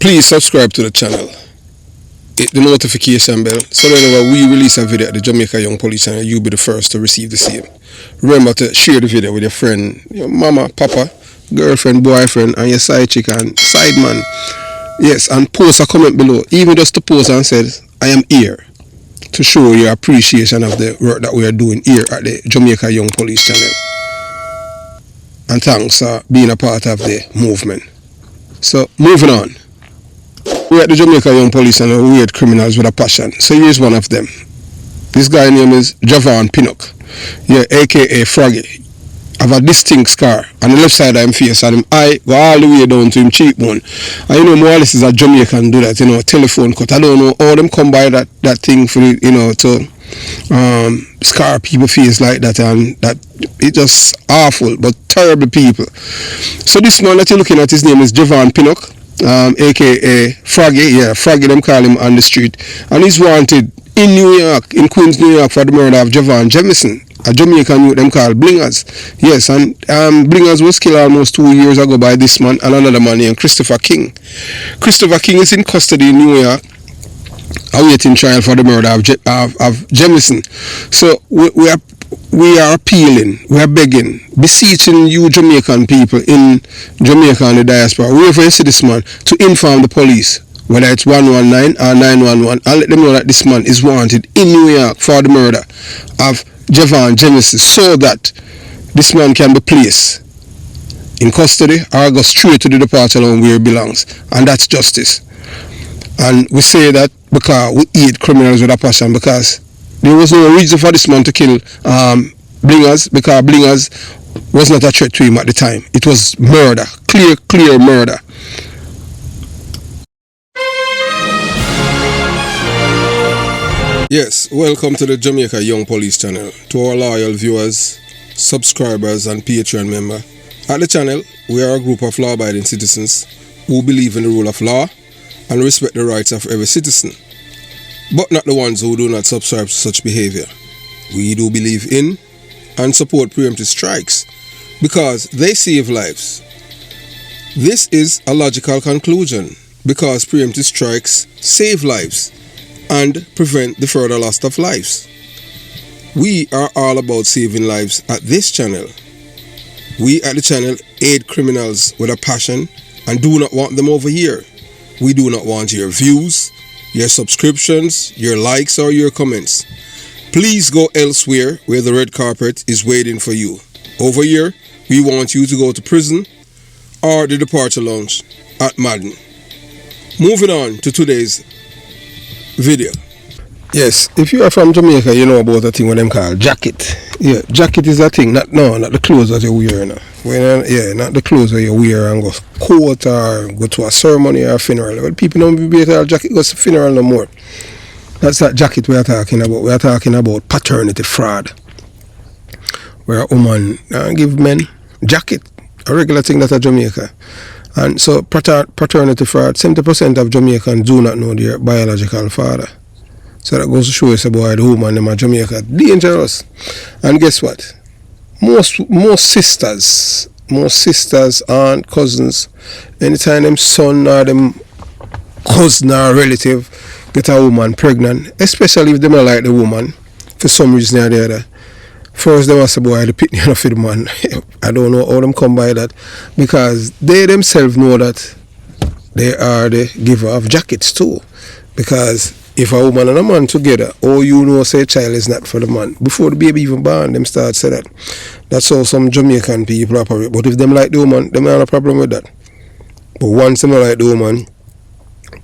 Please subscribe to the channel. Hit the notification bell so that whenever we release a video at the Jamaica Young Police Channel, you'll be the first to receive the same. Remember to share the video with your friend, your mama, papa, girlfriend, boyfriend, and your side chick and side man. Yes, and post a comment below, even just to post and say, I am here to show your appreciation of the work that we are doing here at the Jamaica Young Police Channel. And thanks for being a part of the movement. So, moving on. We at the Jamaica Young Police Channel, we hate criminals with a passion. So here's one of them. This guy's name is Javon Pinnock. Yeah, aka Froggy. Have a distinct scar on the left side of his face, and him eye go all the way down to him cheekbone. And you know, more or less is a Jamaican do that, you know, telephone cut. I don't know how them come by that thing for, you know, to scar people face like that, and that it's just awful, but terrible people. So this man that you're looking at, his name is Javon Pinnock, aka Froggy. Yeah, Froggy them call him on the street, and he's wanted in New York, in Queens, New York, for the murder of Javon Jamison, a Jamaican youth them called Blingers. Yes, and Blingers was killed almost 2 years ago by this man and another man named Christopher King. Christopher King is in custody in New York, awaiting trial for the murder of Jamison. So we are appealing, we are begging, beseeching you Jamaican people in Jamaica and the diaspora, wherever you see this man, to inform the police, whether it's 119 or 911, and let them know that this man is wanted in New York for the murder of Javon Jamison, so that this man can be placed in custody or go straight to the departure home where he belongs, and that's justice. And we say that because we hate criminals with a passion, because there was no reason for this man to kill Blingers, because Blingers was not a threat to him at the time. It was murder, clear murder. Yes, welcome to the Jamaica Young Police Channel. To our loyal viewers, subscribers and Patreon member. At the channel, we are a group of law-abiding citizens who believe in the rule of law and respect the rights of every citizen, but not the ones who do not subscribe to such behavior. We do believe in and support preemptive strikes because they save lives. This is a logical conclusion because preemptive strikes save lives and prevent the further loss of lives. We are all about saving lives at this channel. We at the channel aid criminals with a passion and do not want them over here. We do not want your views, your subscriptions, your likes or your comments. Please go elsewhere where the red carpet is waiting for you. Over here, we want you to go to prison or the departure lounge at Madden. Moving on to today's video. Yes, if you are from Jamaica, you know about a thing what them call jacket. Yeah, jacket is a thing, not the clothes that you wear now. Not the clothes that you wear and go court or go to a ceremony or a funeral. Well, people don't be able to jacket goes to funeral no more. That's that jacket we are talking about. We are talking about paternity fraud, where a woman give men jacket, a regular thing that's a Jamaica. And so paternity fraud, 70% of Jamaicans do not know their biological father. So that goes to show us about the woman in Jamaica dangerous. And guess what? Most sisters, aunt, cousins, anytime them son or them cousin or relative get a woman pregnant, especially if they don't like the woman for some reason or the other, first they must say, boy, the pitney enough for the man. I don't know how them come by that, because they themselves know that they are the giver of jackets too. Because if a woman and a man together, or you know say a child is not for the man, before the baby even born, them start say that. That's how some Jamaican people operate. But if them like the woman, them have a problem with that. But once them like the woman,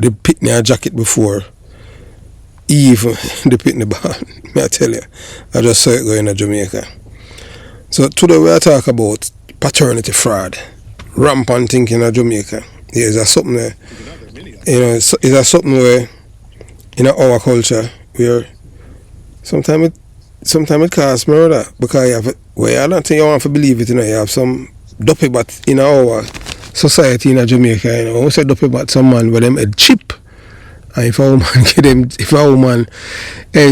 they pitney a jacket before even the pitney born. May I tell you, I just saw it going to Jamaica. So today we are talking about paternity fraud, rampant thinking in Jamaica. Yeah, is that something there? You know, is that something where in our culture where sometimes it causes murder, because you have, well, I don't think you want to believe it, you know, you have some dopey bat in our society in Jamaica, you know. When we say dopey bat, some man with them head chip. And if a woman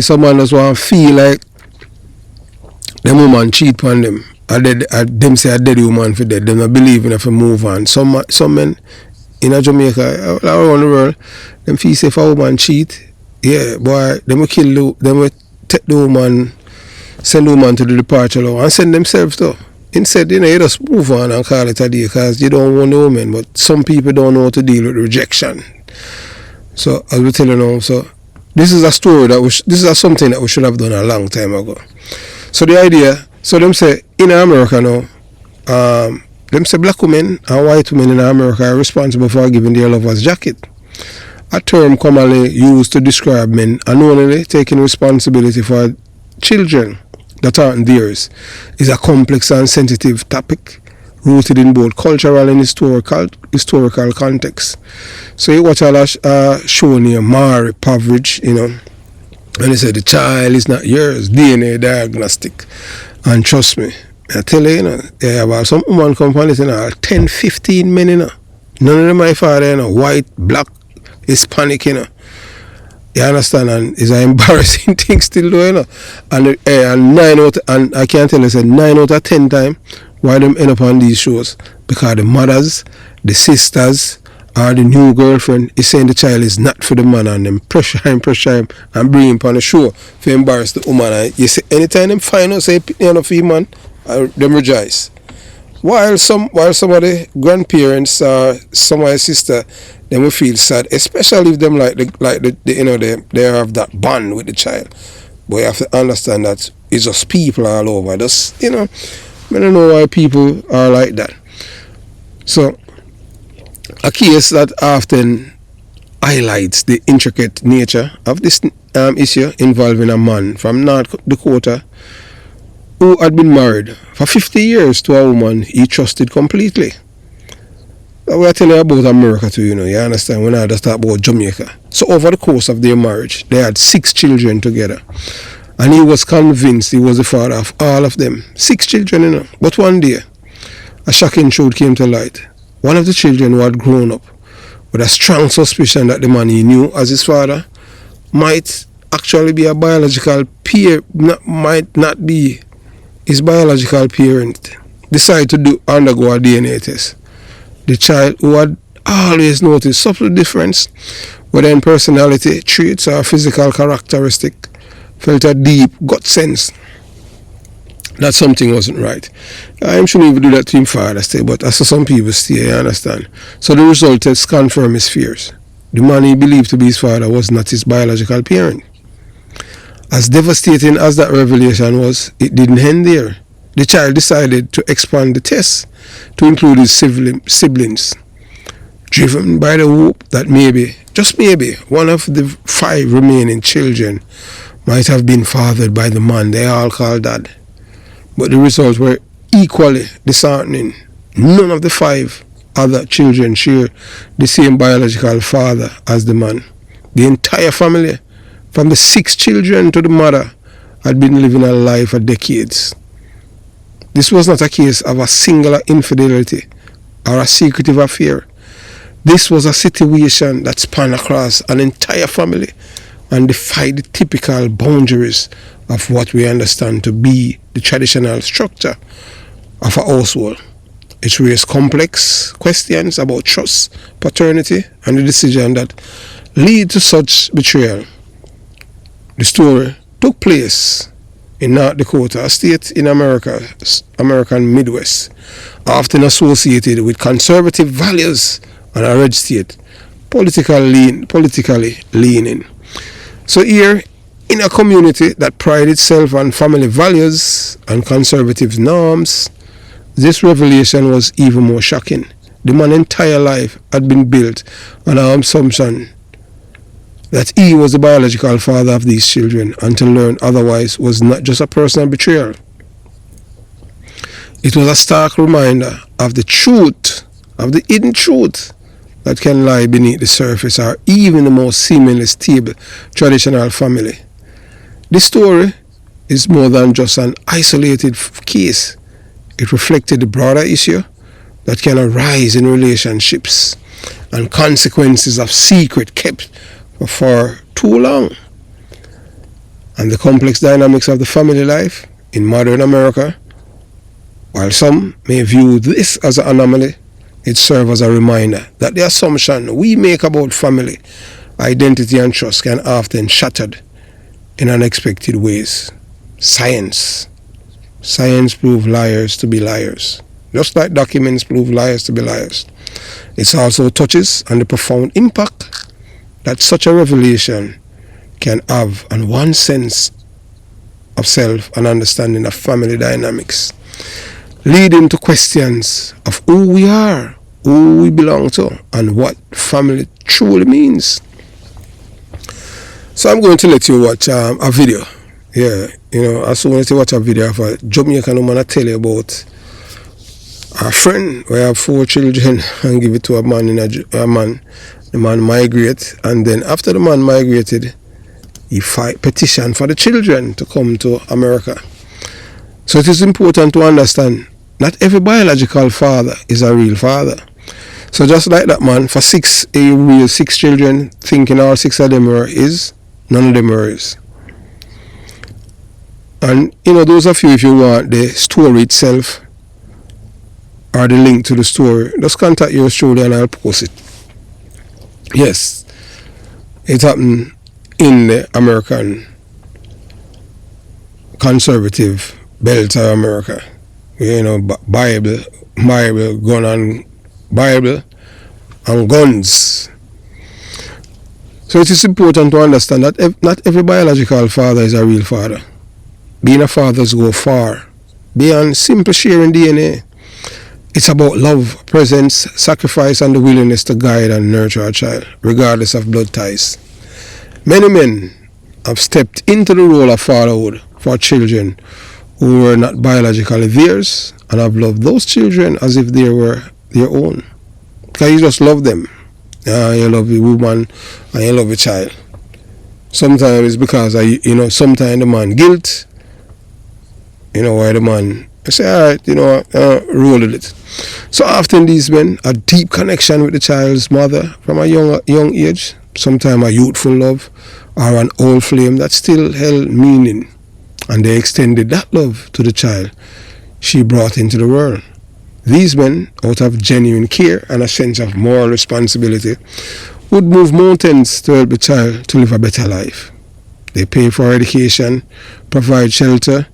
someone just want to feel like the woman cheat on them, them say a dead woman for dead, them not believe in if you move on. Some men in a Jamaica, around the world, them feel say if a woman cheat, yeah, boy, them will take the woman, send the woman to the departure law and send themselves though. Instead, you just move on and call it a day because you don't want the woman, but some people don't know how to deal with rejection. So, as we tell you now, so this is a story this is something that we should have done a long time ago. So the idea, so them say in America now, them say black women and white women in America are responsible for giving their lovers jacket. A term commonly used to describe men unknowingly taking responsibility for children that aren't theirs is a complex and sensitive topic rooted in both cultural and historical context. So you watch a show near Maury Povich, and they say the child is not yours, DNA diagnostic. And trust me, I tell you, about some woman come from it, 10, 15 men, none of them my father, white, black, Hispanic, You understand? And it's an embarrassing thing still though, And I can't tell you, said 9 out of 10 times why them end up on these shows. Because the mothers, the sisters, or the new girlfriend is saying the child is not for the man, and them pressure him and bring him on the show to embarrass the woman. And you see, anytime them find out say for him, man, them rejoice. While some of the grandparents or some of the sister, them will feel sad, especially if them they have that bond with the child. But you have to understand that it's just people all over. Just I don't know why people are like that. So a case that often highlights the intricate nature of this issue involving a man from North Dakota who had been married for 50 years to a woman he trusted completely. We're telling you about America too, you understand, when I just talk about Jamaica. So over the course of their marriage, they had 6 children together. And he was convinced he was the father of all of them. 6 children, But one day, a shocking truth came to light. One of the children who had grown up with a strong suspicion that the man he knew as his father might actually be a biological might not be his biological parent, decided to undergo a DNA test. The child, who had always noticed subtle difference, whether in personality, traits, or physical characteristic, felt a deep gut sense that something wasn't right. I shouldn't even do that to him father still, but as some people still, you understand. So the result is confirm his fears. The man he believed to be his father was not his biological parent. As devastating as that revelation was, it didn't end there. The child decided to expand the test to include his siblings, driven by the hope that maybe, just maybe, one of the 5 remaining children might have been fathered by the man they all called dad. But the results were equally disheartening. None of the 5 other children share the same biological father as the man. The entire family, from the 6 children to the mother, had been living a life for decades. This was not a case of a singular infidelity or a secretive affair. This was a situation that spanned across an entire family and defied the typical boundaries of what we understand to be the traditional structure of a household. It raised complex questions about trust, paternity, and the decision that lead to such betrayal. The story took place in North Dakota, a state in American Midwest, often associated with conservative values, and a red state, politically leaning. So here, in a community that prides itself on family values and conservative norms, this revelation was even more shocking. The man's entire life had been built on an assumption that he was the biological father of these children, and to learn otherwise was not just a personal betrayal. It was a stark reminder of the truth, of the hidden truth that can lie beneath the surface or even the most seemingly stable traditional family. This story is more than just an isolated case. It reflected the broader issue that can arise in relationships and consequences of secret kept for too long, and the complex dynamics of the family life in modern America. While some may view this as an anomaly, it serves as a reminder that the assumption we make about family, identity and trust can often be shattered in unexpected ways. Science proves liars to be liars, just like documents prove liars to be liars. It also touches on the profound impact that such a revelation can have on one's sense of self and understanding of family dynamics, leading to questions of who we are, who we belong to, and what family truly means. So I'm going to let you watch a video. Yeah, as soon as you watch a video of a Jamaican woman, I tell you about a friend who have 4 children and give it to a man. The man migrate, and then after the man migrated, he petition for the children to come to America. So it is important to understand not every biological father is a real father. So just like that man, for 6 children, thinking all 6 of them are his, none of them are his. And those of you, if you want the story itself or the link to the story, just contact yours truly and I'll post it. Yes, it happened in the American conservative belt of America. Bible, Bible and guns. So it is important to understand that not every biological father is a real father. Being a father go far beyond simple sharing DNA. It's about love, presence, sacrifice, and the willingness to guide and nurture a child, regardless of blood ties. Many men have stepped into the role of fatherhood for children who were not biologically theirs, and have loved those children as if they were their own. Because you just love them. You love the woman and you love the child. Sometimes it's because sometimes the man guilt. Why the man say, alright, roll with it. So often these men a deep connection with the child's mother from a young age, sometimes a youthful love or an old flame that still held meaning, and they extended that love to the child she brought into the world. These men, out of genuine care and a sense of moral responsibility, would move mountains to help the child to live a better life. They pay for education, provide shelter,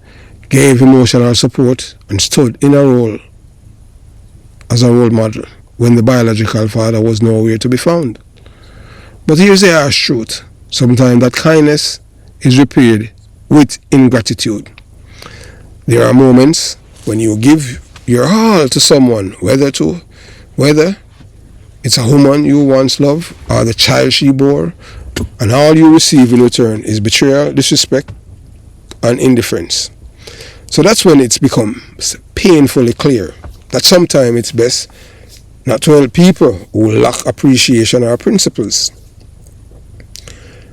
gave emotional support, and stood in a role as a role model when the biological father was nowhere to be found. But here's the harsh truth. Sometimes that kindness is repaid with ingratitude. There are moments when you give your all to someone, whether it's a woman you once loved or the child she bore, and all you receive in return is betrayal, disrespect, and indifference. So that's when it's become painfully clear that sometimes it's best not to help people who lack appreciation or principles.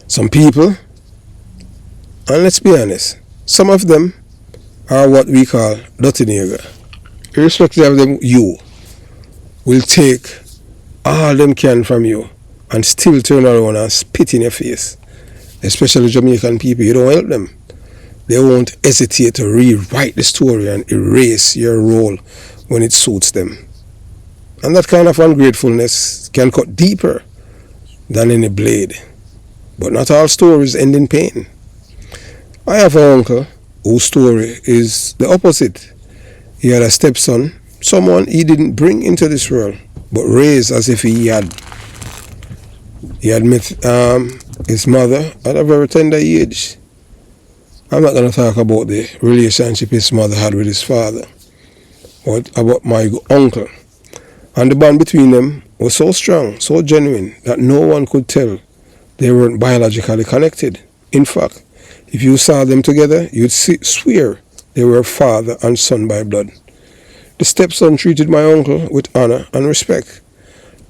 Some people, and let's be honest, some of them are what we call dirty nigger. Irrespective of them, you will take all them can from you and still turn around and spit in your face. Especially Jamaican people, you don't help them. They won't hesitate to rewrite the story and erase your role when it suits them. And that kind of ungratefulness can cut deeper than any blade. But not all stories end in pain. I have an uncle whose story is the opposite. He had a stepson, someone he didn't bring into this world, but raised as if he had. He had met his mother at a very tender age. I'm not going to talk about the relationship his mother had with his father, but about my uncle. And the bond between them was so strong, so genuine, that no one could tell they weren't biologically connected. In fact, if you saw them together, you'd swear they were father and son by blood. The stepson treated my uncle with honor and respect,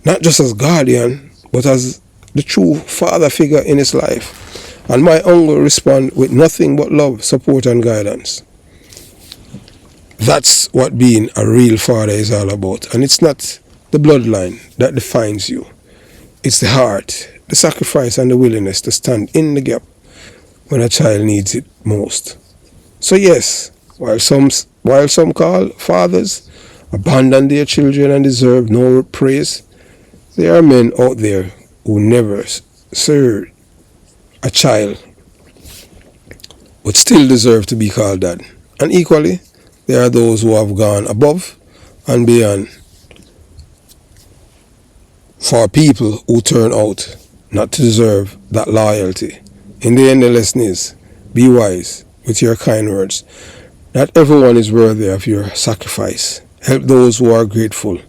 not just as guardian, but as the true father figure in his life. And my uncle responded with nothing but love, support, and guidance. That's what being a real father is all about. And it's not the bloodline that defines you. It's the heart, the sacrifice, and the willingness to stand in the gap when a child needs it most. So yes, while some call fathers abandon their children and deserve no praise. There are men out there who never served a child but still deserve to be called dad. And equally, there are those who have gone above and beyond for people who turn out not to deserve that loyalty. In the end, the lesson is, be wise with your kind words. Not everyone is worthy of your sacrifice. Help those who are grateful,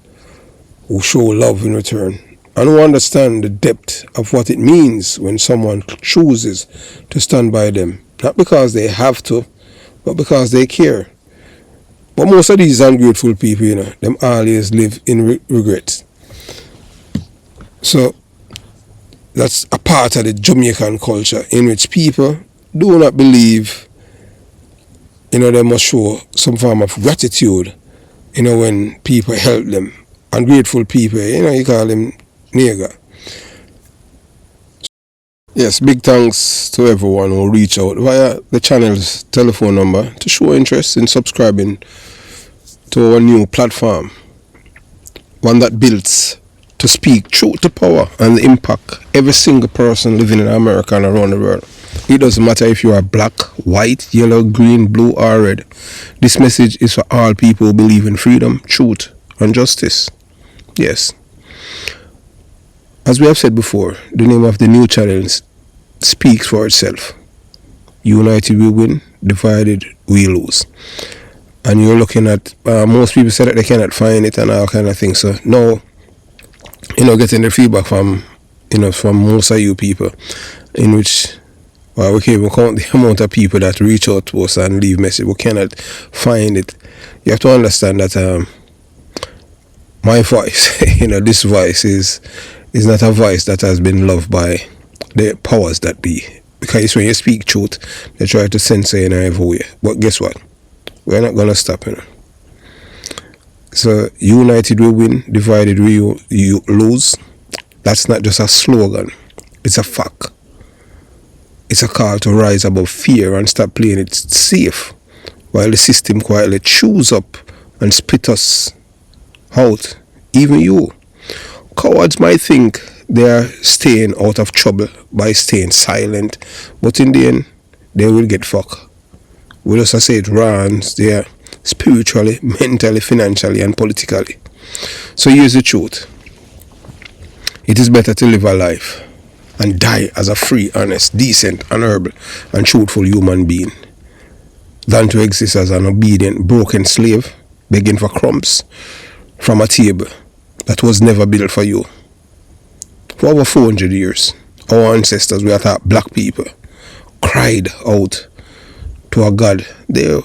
who show love in return, and who understand the depth of what it means when someone chooses to stand by them. Not because they have to, but because they care. But most of these ungrateful people, them always live in regret. So that's a part of the Jamaican culture in which people do not believe, they must show some form of gratitude, when people help them. Ungrateful people, you call them nigger. Yes, big thanks to everyone who reach out via the channel's telephone number to show interest in subscribing to our new platform. One that builds to speak truth to power and impact every single person living in America and around the world. It doesn't matter if you are black, white, yellow, green, blue or red. This message is for all people who believe in freedom, truth and justice. Yes. As we have said before, the name of the new channel speaks for itself. United we win, divided we lose. And you're looking at, most people say that they cannot find it and all kind of things. So now, getting the feedback from, from most of you people, in which, we can't even count the amount of people that reach out to us and leave message. We cannot find it. You have to understand that my voice, this voice is not a voice that has been loved by the powers that be. Because when you speak truth, they try to censor you in every way. But guess what? We're not going to stop, So, united we win, divided we lose. That's not just a slogan. It's a fact. It's a call to rise above fear and stop playing it safe, while the system quietly chews up and spit us out. Even you. Cowards might think they are staying out of trouble by staying silent, but in the end, they will get fucked. We just say it runs there spiritually, mentally, financially, and politically. So here's the truth. It is better to live a life and die as a free, honest, decent, honorable, and truthful human being than to exist as an obedient, broken slave, begging for crumbs from a table that was never built for you. For over 400 years, our ancestors, we are taught black people, cried out to a God. They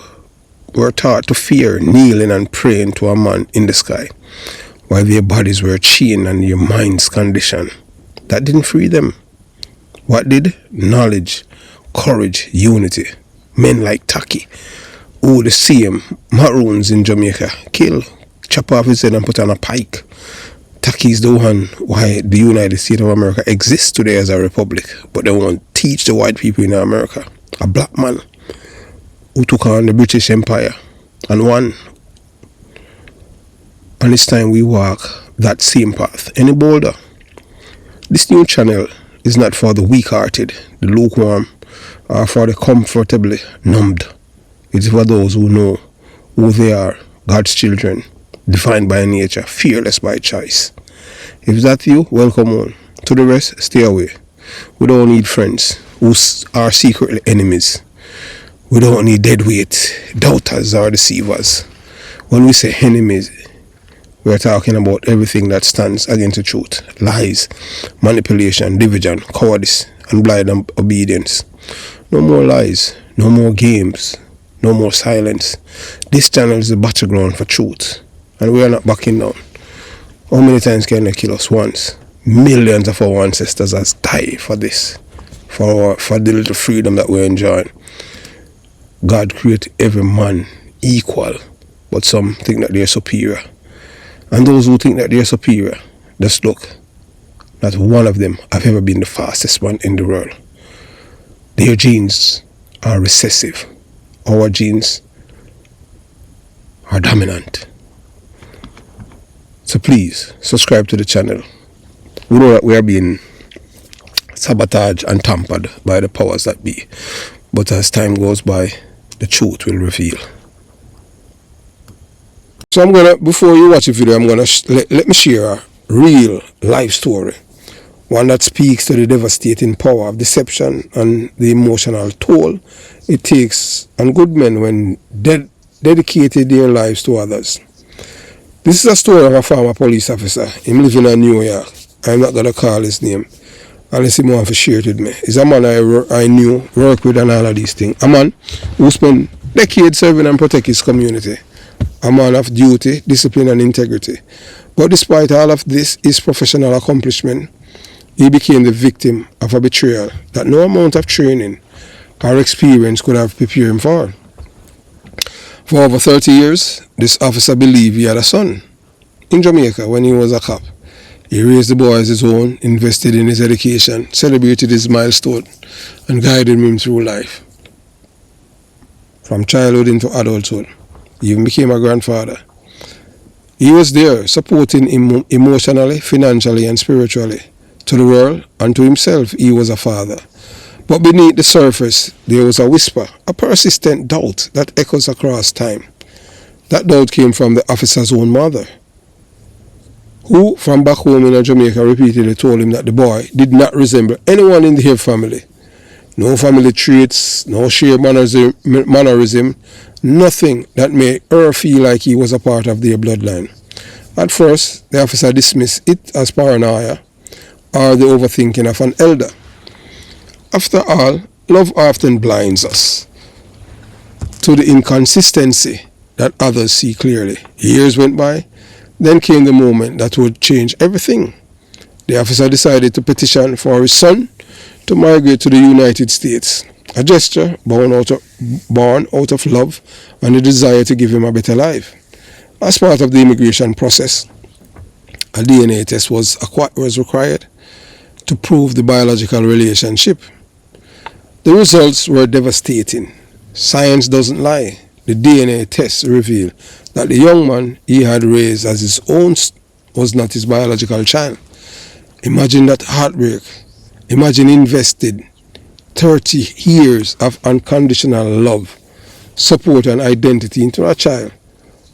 were taught to fear, kneeling and praying to a man in the sky, while their bodies were chained and their minds conditioned. That didn't free them. What did? Knowledge, courage, unity. Men like Taki, who the same maroons in Jamaica kill, chop off his head and put on a pike. Taki is the one why the United States of America exists today as a republic, but they won't teach the white people in America. A black man who took on the British Empire and won. And it's time we walk that same path any bolder. This new channel is not for the weak-hearted, the lukewarm, or for the comfortably numbed. It is for those who know who they are, God's children, defined by nature, fearless by choice. If that's you, welcome on. To the rest, stay away. We don't need friends who are secretly enemies. We don't need deadweight doubters or deceivers. When we say enemies, we're talking about everything that stands against the truth. Lies, manipulation, division, cowardice, and blind obedience. No more lies, no more games, no more silence. This channel is the battleground for truth, and we are not backing down. How many times can they kill us once? Millions of our ancestors has died for this, for the little freedom that we're enjoying. God created every man equal, but some think that they're superior. And those who think that they're superior, just look, not one of them have ever been the fastest one in the world. Their genes are recessive. Our genes are dominant. So please subscribe to the channel. We know that we are being sabotaged and tampered by the powers that be, but as time goes by, the truth will reveal. So I'm gonna, before you watch the video, I'm gonna let me share a real life story, one that speaks to the devastating power of deception and the emotional toll it takes on good men when dedicated their lives to others. This is a story of a former police officer. Him living in New York. I'm not gonna call his name unless he wants to share it with me. He's a man I knew, work with, and all of these things. A man who spent decades serving and protect his community. A man of duty, discipline, and integrity. But despite all of this, his professional accomplishment, he became the victim of a betrayal that no amount of training or experience could have prepared him for. For over 30 years, this officer believed he had a son in Jamaica when he was a cop. He raised the boy as his own, invested in his education, celebrated his milestone, and guided him through life. From childhood into adulthood, he even became a grandfather. He was there, supporting him emotionally, financially, and spiritually. To the world and to himself, he was a father. But beneath the surface, there was a whisper, a persistent doubt that echoes across time. That doubt came from the officer's own mother, who, from back home in Jamaica, repeatedly told him that the boy did not resemble anyone in their family. No family traits, no shared mannerism, nothing that made her feel like he was a part of their bloodline. At first, the officer dismissed it as paranoia or the overthinking of an elder. After all, love often blinds us to the inconsistency that others see clearly. Years went by, then came the moment that would change everything. The officer decided to petition for his son to migrate to the United States, a gesture born out of love and a desire to give him a better life. As part of the immigration process, a DNA test was required to prove the biological relationship. The results were devastating. Science doesn't lie. The DNA test revealed that the young man he had raised as his own was not his biological child. Imagine that heartbreak. Imagine invested 30 years of unconditional love, support, and identity into a child,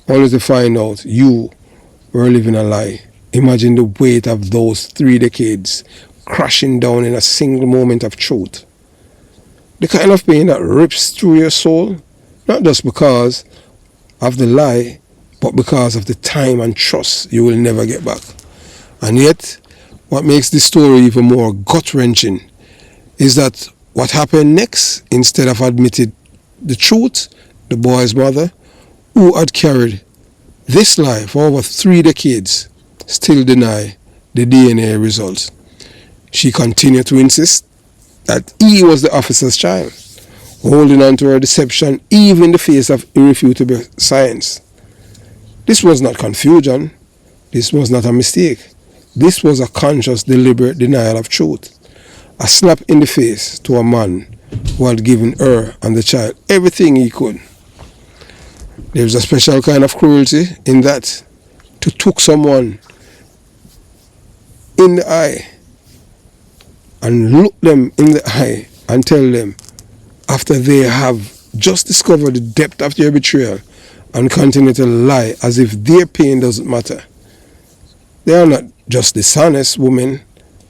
only to find out you were living a lie. Imagine the weight of those 3 decades crashing down in a single moment of truth. The kind of pain that rips through your soul, not just because of the lie, but because of the time and trust you will never get back. And yet, what makes this story even more gut-wrenching is that what happened next, instead of admitting the truth, the boy's mother, who had carried this lie for over 3 decades, still denied the DNA results. She continued to insist that he was the officer's child, holding on to her deception even in the face of irrefutable science. This was not confusion. This was not a mistake. This was a conscious, deliberate denial of truth. A slap in the face to a man who had given her and the child everything he could. There's a special kind of cruelty in that, to look someone in the eye and look them in the eye and tell them, after they have just discovered the depth of their betrayal, and continue to lie as if their pain doesn't matter. They are not just dishonest women,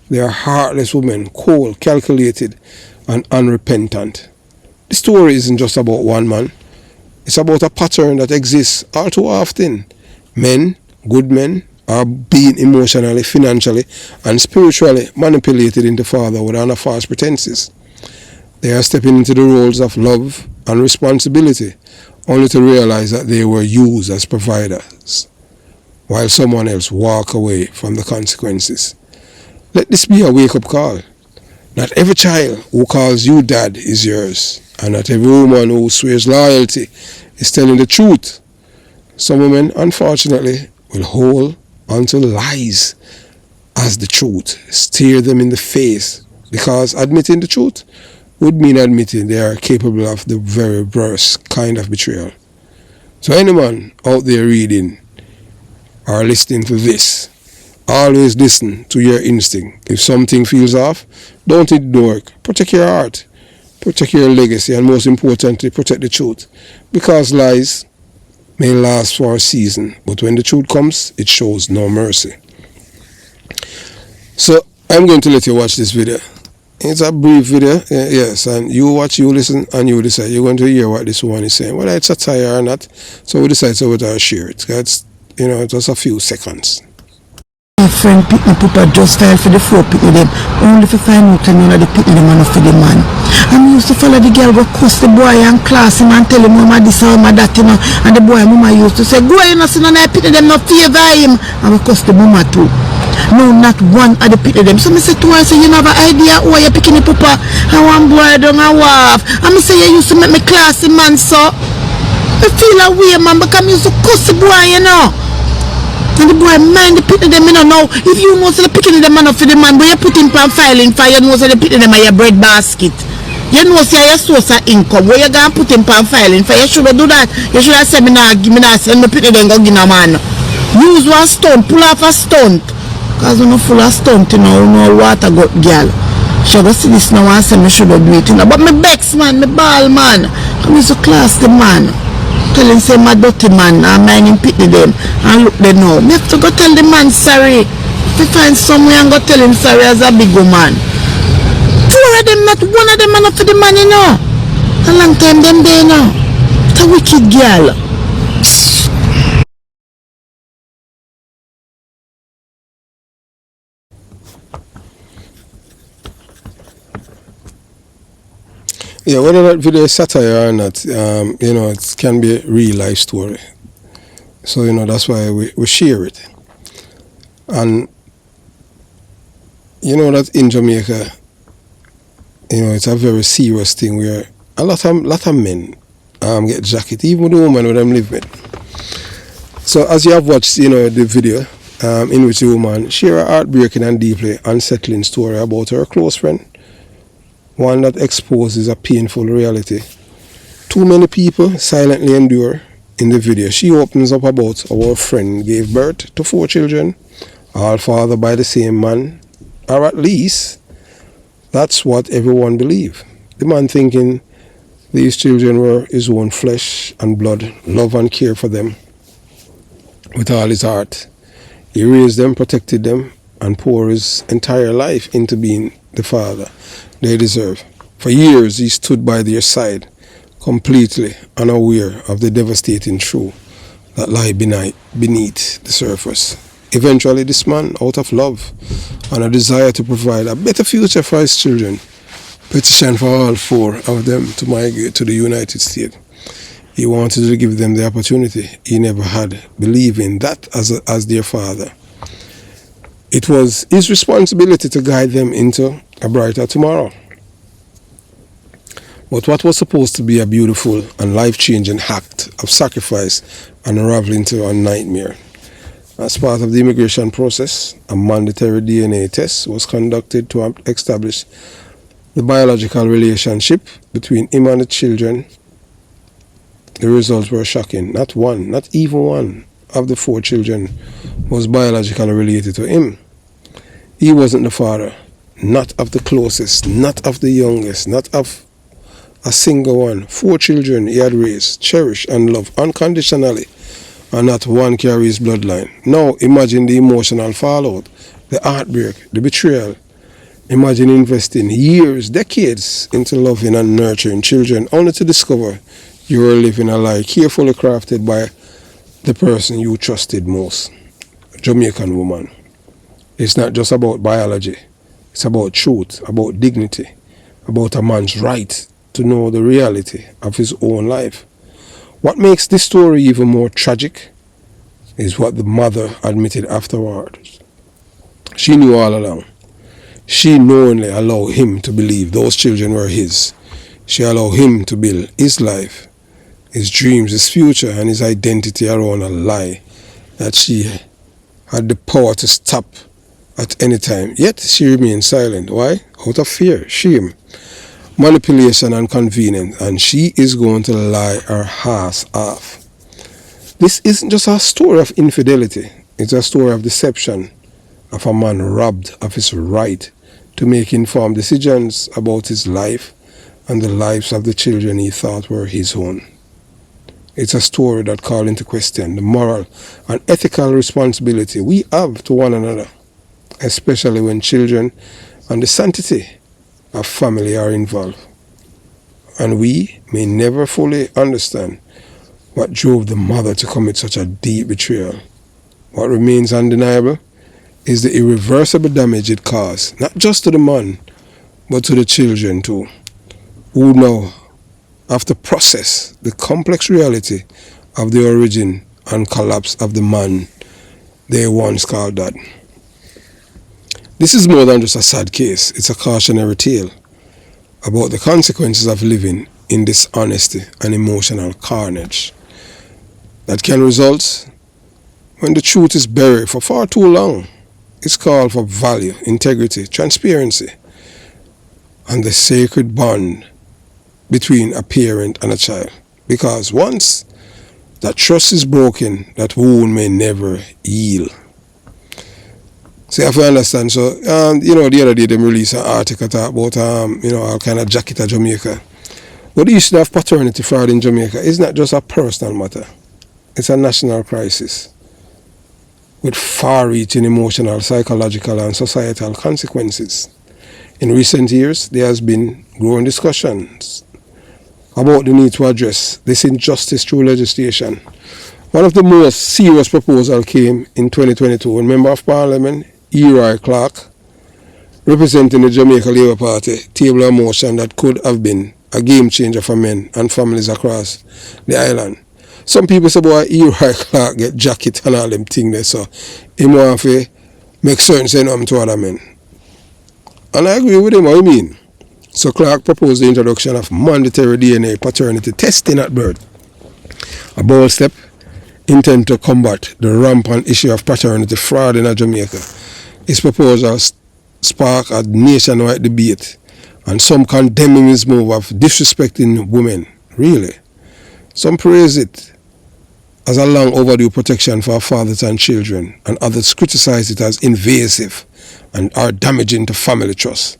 they are heartless women, cold, calculated, and unrepentant. The story isn't just about one man. It's about a pattern that exists all too often. Men, good men, are being emotionally, financially, and spiritually manipulated into fatherhood under false pretenses. They are stepping into the roles of love and responsibility, only to realize that they were used as providers, while someone else walk away from the consequences. Let this be a wake-up call. Not every child who calls you dad is yours, and not every woman who swears loyalty is telling the truth. Some women, unfortunately, will hold onto lies as the truth, stare them in the face, because admitting the truth would mean admitting they are capable of the very worst kind of betrayal. So any man out there reading or listening to this. Always listen to your instinct. If something feels off, don't ignore it. Protect your heart, protect your legacy, and most importantly, protect the truth. Because lies may last for a season, but when the truth comes, it shows no mercy. So I'm going to let you watch this video. It's a brief video, yes, and you watch, you listen, and you decide. You're going to hear what this one is saying, whether it's satire or not. So we decide to share it. It's, just a few seconds. My friend pick me pupa just file for the 4 pick with them. Only for find out and the pick them and for the man. I used to follow the girl go cuss the boy and class him and tell him mama this or mama that, and the boy mama used to say, go in and see none I pick them, no favor him. And we cuss the mama too. No, not one of the pick them. So I say to her, say, you have an idea why you're picking the pupa? I want boy don't have wife. And I say you used to make me classy man, so I feel a way man because I used to cuss the boy, And the boy mind the picking them, know. If you know the picking them man for the man, but you put him pan filing for, you know the picking them at your bread basket. You know say your source of income. Where you gonna put him pan filing for? You should do that. You should have said me now, give me that, send me picking them go give a man. Use one stunt, pull off a stunt. Cause you know full of stunt, no water got girl. She go see this now and say me should do it, But me bex man, me ball man. Come so class the man. Tell him say my dirty man and mind him pick them and look they know. Me have to go tell the man sorry. If you find somewhere and go tell him sorry as a big man. 2 of them, not one of them enough for the man, A long time them there now. It's a wicked girl. Yeah, whether that video is satire or not, it can be a real life story. So, that's why we share it. And, that in Jamaica, it's a very serious thing where a lot of men get jacket, even the woman who them live with. So, as you have watched, the video in which the woman share a heartbreaking and deeply unsettling story about her close friend, one that exposes a painful reality too many people silently endure. In the video, she opens up about how her friend gave birth to 4 children, all fathered by the same man, or at least that's what everyone believed. The man thinking these children were his own flesh and blood, love and care for them with all his heart. He raised them, protected them, and poured his entire life into being the father they deserve. For years he stood by their side, completely unaware of the devastating truth that lie beneath the surface. Eventually this man, out of love and a desire to provide a better future for his children, petitioned for all 4 of them to migrate to the United States. He wanted to give them the opportunity he never had, believing that as their father, it was his responsibility to guide them into a brighter tomorrow. But what was supposed to be a beautiful and life-changing act of sacrifice unraveled into a nightmare. As part of the immigration process, a mandatory DNA test was conducted to establish the biological relationship between him and the children. The results were shocking. Not even one of the 4 children was biologically related to him. He wasn't the father, not of the closest, not of the youngest, not of a single one. 4 children he had raised, cherished and loved unconditionally, and not one carries bloodline. Now imagine the emotional fallout, the heartbreak, the betrayal. Imagine investing years, decades into loving and nurturing children only to discover you were living a lie carefully crafted by the person you trusted most. A Jamaican woman. It's not just about biology. It's about truth, about dignity, about a man's right to know the reality of his own life. What makes this story even more tragic is what the mother admitted afterwards. She knew all along. She knowingly allowed him to believe those children were his. She allowed him to build his life, his dreams, his future, and his identity around a lie that she had the power to stop at any time. Yet she remained silent. Why? Out of fear, shame, manipulation, and convenience. And she is going to lie her ass off. This isn't just a story of infidelity. It's a story of deception, of a man robbed of his right to make informed decisions about his life and the lives of the children he thought were his own. It's a story that calls into question the moral and ethical responsibility we have to one another, especially when children and the sanctity of family are involved. And we may never fully understand what drove the mother to commit such a deep betrayal. What remains undeniable is the irreversible damage it caused, not just to the man, but to the children too, who now have to process the complex reality of the origin and collapse of the man they once called dad. This is more than just a sad case, it's a cautionary tale about the consequences of living in dishonesty and emotional carnage that can result when the truth is buried for far too long. It's called for value, integrity, transparency, and the sacred bond between a parent and a child. Because once that trust is broken, that wound may never heal. So you have to understand. So, the other day they released an article about, all kind of jacket of Jamaica. But the issue of paternity fraud in Jamaica is not just a personal matter. It's a national crisis with far-reaching emotional, psychological, and societal consequences. In recent years, there has been growing discussions about the need to address this injustice through legislation. One of the most serious proposals came in 2022 when Member of Parliament Roy Clark, representing the Jamaica Labour Party, tabled a motion that could have been a game changer for men and families across the island. Some people say, boy, Roy Clark get jacket and all them things there, so he want to make certain say nothing to other men. And I agree with him, what I mean. So Clark proposed the introduction of mandatory DNA paternity testing at birth, a bold step intended to combat the rampant issue of paternity fraud in Jamaica. His proposal sparked a nationwide debate, and some condemning his move of disrespecting women. Really, some praise it as a long overdue protection for fathers and children, and others criticize it as invasive and are damaging to family trust.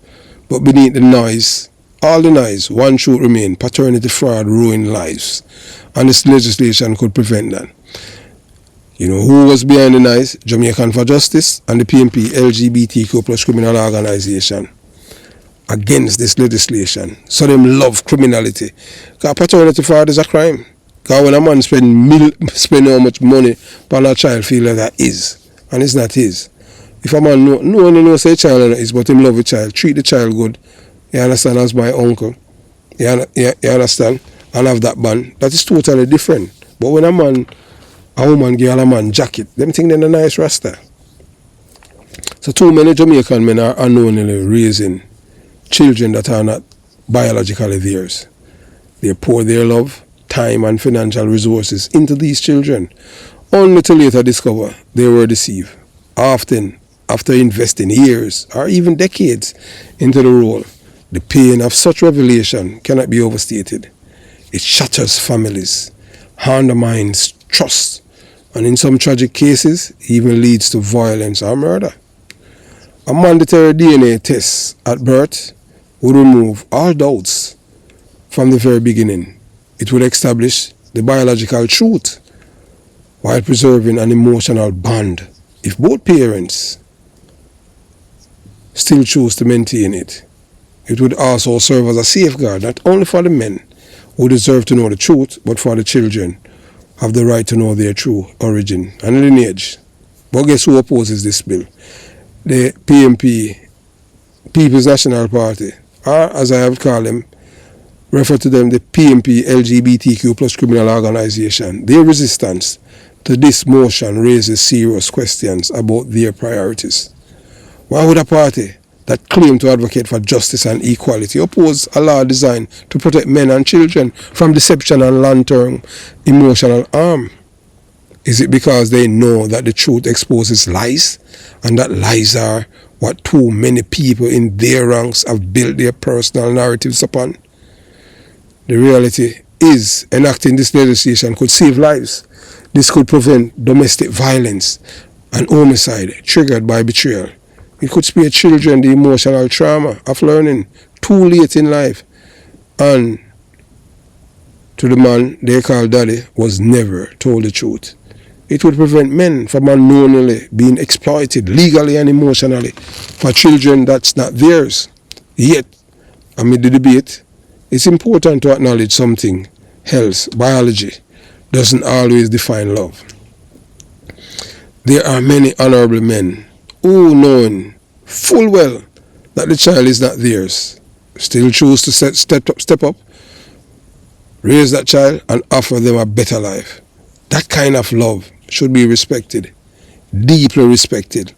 But beneath the noise, all the noise, one truth remains: paternity fraud ruins lives, and this legislation could prevent that. You know who was behind the noise? Jamaican for Justice and the PMP LGBTQ plus criminal organization against this legislation. So them love criminality. Because paternity fraud is a crime. Because when a man spend how much money on a child, feel like that is, and it's not his. If a man no one knows say child is, but him love the child, treat the child good, you understand, as my uncle, you understand, and have that bond, that is totally different. But when a woman give a man jacket, them think they're a nice rasta. So too many Jamaican men are unknowingly raising children that are not biologically theirs. They pour their love, time and financial resources into these children, only to later discover they were deceived. Often, after investing years or even decades into the role, the pain of such revelation cannot be overstated. It shatters families, undermines trust, and in some tragic cases, even leads to violence or murder. A mandatory DNA test at birth would remove all doubts from the very beginning. It would establish the biological truth while preserving an emotional bond. If both parents still choose to maintain it, it would also serve as a safeguard, not only for the men who deserve to know the truth, but for the children who have the right to know their true origin and lineage. But guess who opposes this bill? The PMP, People's National Party, or as I have called them, refer to them the PMP LGBTQ plus criminal organization. Their resistance to this motion raises serious questions about their priorities. Why would a party that claimed to advocate for justice and equality oppose a law designed to protect men and children from deception and long-term emotional harm? Is it because they know that the truth exposes lies, and that lies are what too many people in their ranks have built their personal narratives upon? The reality is, enacting this legislation could save lives. This could prevent domestic violence and homicide triggered by betrayal. It could spare children the emotional trauma of learning too late in life, and to the man they call daddy was never told the truth. It would prevent men from unknowingly being exploited legally and emotionally for children that's not theirs. Yet, amid the debate, it's important to acknowledge something else. Biology doesn't always define love. There are many honorable men who, knowing full well that the child is not theirs, still choose to step up, raise that child, and offer them a better life. That kind of love should be respected, deeply respected,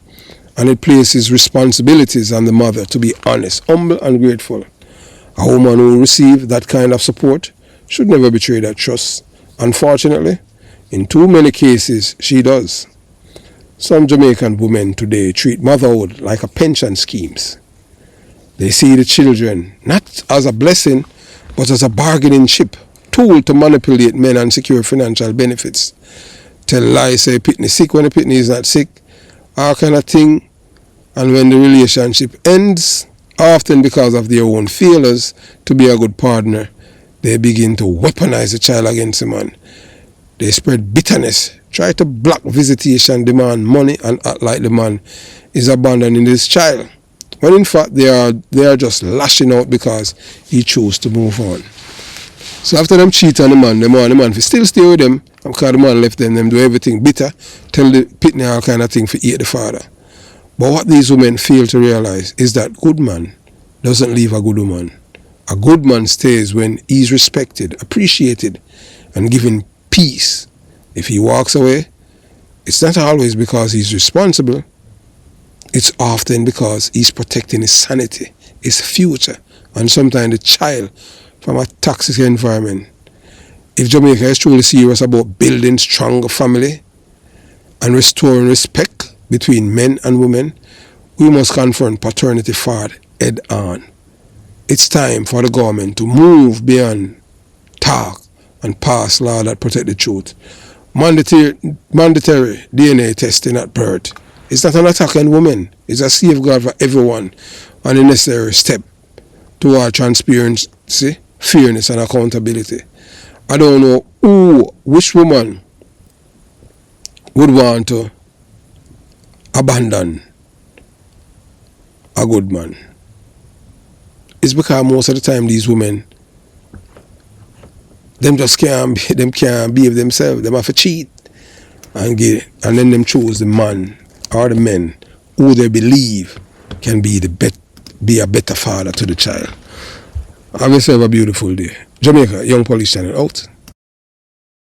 and it places responsibilities on the mother to be honest, humble, and grateful. A woman who receives that kind of support should never betray that trust. Unfortunately, in too many cases, she does. Some Jamaican women today treat motherhood like a pension scheme. They see the children not as a blessing, but as a bargaining chip, tool to manipulate men and secure financial benefits. Tell lies, say pitney sick when the pitney is not sick, all kind of thing. And when the relationship ends, often because of their own failures to be a good partner, they begin to weaponize the child against the man. They spread bitterness, try to block visitation, demand money, and act like the man is abandoning this child, when in fact they are just lashing out because he chose to move on. So after them cheat on the man will still stay with them, because the man left them do everything bitter, tell the pitney all kind of thing for eat the father. But what these women fail to realize is that good man doesn't leave a good woman. A good man stays when he's respected, appreciated, and given peace. If he walks away, it's not always because he's responsible. It's often because he's protecting his sanity, his future, and sometimes the child from a toxic environment. If Jamaica is truly serious about building stronger family and restoring respect between men and women, we must confront paternity fraud head on. It's time for the government to move beyond talk and pass law that protect the truth. Mandatory DNA testing at birth is not an attack on women. It's a safeguard for everyone and a necessary step toward transparency, fairness, and accountability. I don't know which woman would want to abandon a good man. It's because most of the time these women, them just can't behave themselves. Them have to cheat and then them choose the man or the men who they believe can be a better father to the child. Have yourself a beautiful day. Jamaica Young Police Channel out.